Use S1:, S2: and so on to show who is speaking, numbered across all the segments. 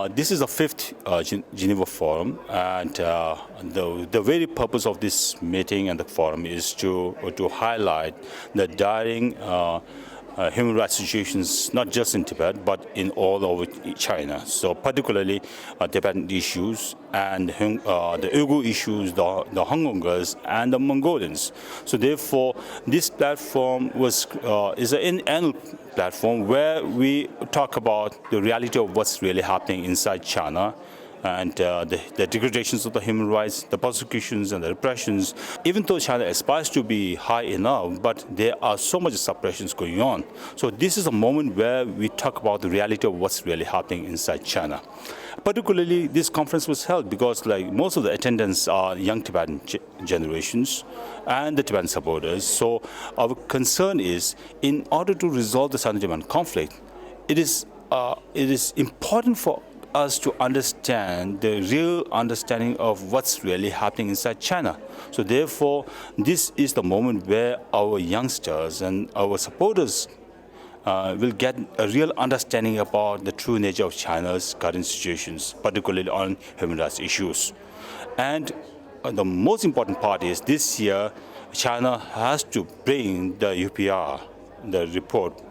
S1: This is the fifth Geneva Forum, and the very purpose of this meeting and the forum is to highlight the dire human rights situations, not just in Tibet, but in all over China. So particularly Tibetan issues and the Uyghur issues, the Hongkongers and the Mongolians. So therefore, this platform is an annual platform where we talk about the reality of what's really happening inside China, and the degradations of the human rights, the persecutions and the repressions. Even though China aspires to be high enough, but there are so much suppressions going on. So this is a moment where we talk about the reality of what's really happening inside China. Particularly, this conference was held because most of the attendants are young Tibetan generations and the Tibetan supporters. So our concern is, in order to resolve the Sino-Tibetan conflict, it is important for us to understand the real understanding of what's really happening inside China. So therefore, this is the moment where our youngsters and our supporters will get a real understanding about the true nature of China's current situations, particularly on human rights issues. And the most important part is this year, China has to bring the UPR, the report,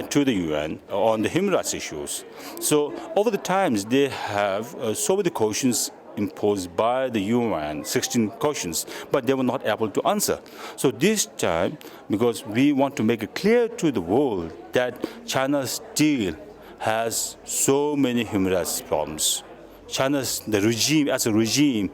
S1: to the UN on the human rights issues. So over the times, they have so many questions imposed by the UN, 16 questions, but they were not able to answer. So this time, because we want to make it clear to the world that China still has so many human rights problems. The regime, as a regime,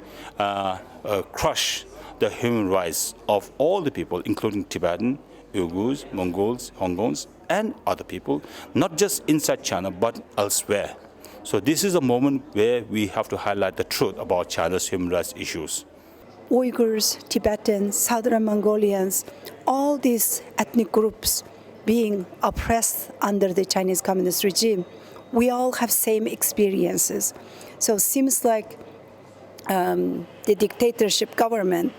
S1: crush the human rights of all the people, including Tibetan, Uyghurs, Mongols, Hongkongers, and other people, not just inside China, but elsewhere. So this is a moment where we have to highlight the truth about China's human rights issues.
S2: Uyghurs, Tibetans, Southern Mongolians, all these ethnic groups being oppressed under the Chinese Communist regime, we all have same experiences. So it seems like the dictatorship government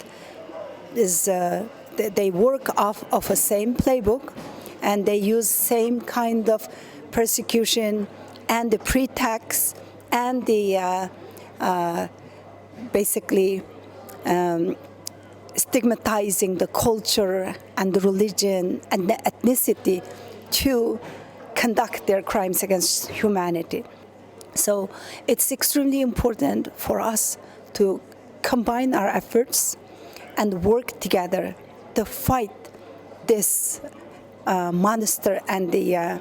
S2: is they work off of a same playbook, and they use same kind of persecution and the pretext and the basically stigmatizing the culture and the religion and the ethnicity to conduct their crimes against humanity. So it's extremely important for us to combine our efforts and work together to fight this monster and the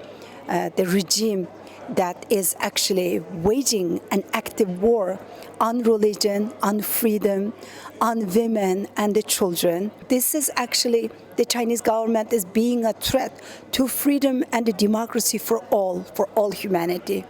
S2: regime that is actually waging an active war on religion, on freedom, on women and the children. This is actually, the Chinese government is being a threat to freedom and democracy for all humanity.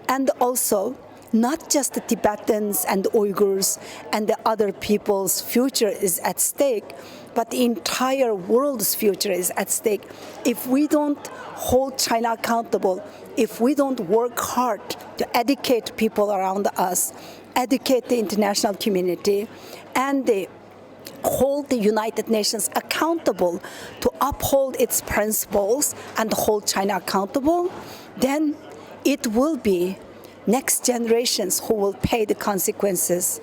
S2: And also, not just the Tibetans and the Uyghurs and the other people's future is at stake, but the entire world's future is at stake. If we don't hold China accountable, if we don't work hard to educate people around us, educate the international community, and hold the United Nations accountable to uphold its principles and hold China accountable, then it will be next generations who will pay the consequences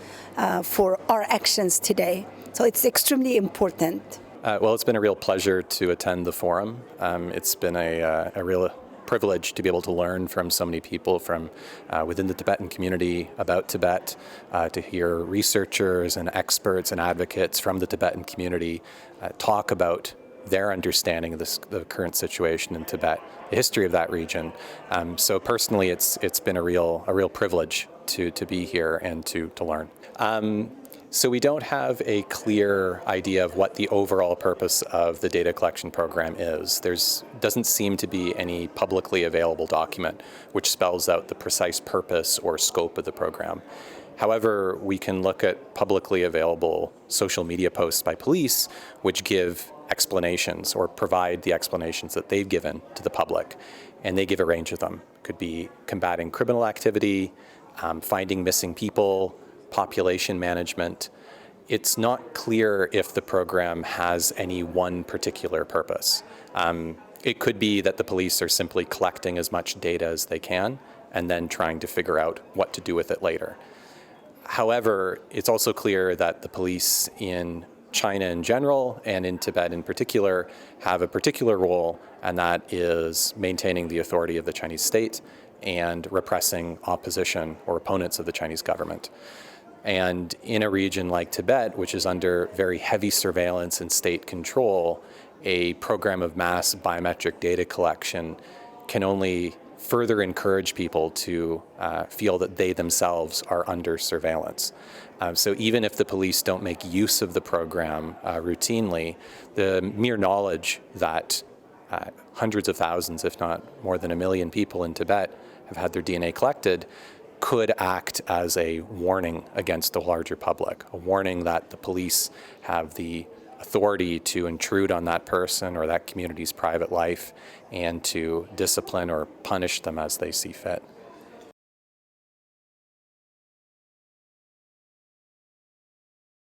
S2: for our actions today. So it's extremely important.
S3: Well, it's been a real pleasure to attend the forum. It's been a real privilege to be able to learn from so many people from within the Tibetan community about Tibet, to hear researchers and experts and advocates from the Tibetan community talk about their understanding of the current situation in Tibet, the history of that region. So personally, it's been a real privilege to be here and to learn. So we don't have a clear idea of what the overall purpose of the data collection program is. Doesn't seem to be any publicly available document which spells out the precise purpose or scope of the program. However, we can look at publicly available social media posts by police which give explanations or provide the explanations that they've given to the public, and they give a range of them. Could be combating criminal activity, finding missing people, population management. It's not clear if the program has any one particular purpose. It could be that the police are simply collecting as much data as they can and then trying to figure out what to do with it later. However, it's also clear that the police in China in general and in Tibet in particular have a particular role, and that is maintaining the authority of the Chinese state and repressing opposition or opponents of the Chinese government. And in a region like Tibet, which is under very heavy surveillance and state control, a program of mass biometric data collection can only further encourage people to feel that they themselves are under surveillance. So even if the police don't make use of the program routinely, the mere knowledge that hundreds of thousands, if not more than 1 million people in Tibet have had their DNA collected could act as a warning against the larger public, a warning that the police have the authority to intrude on that person or that community's private life and to discipline or punish them as they see fit.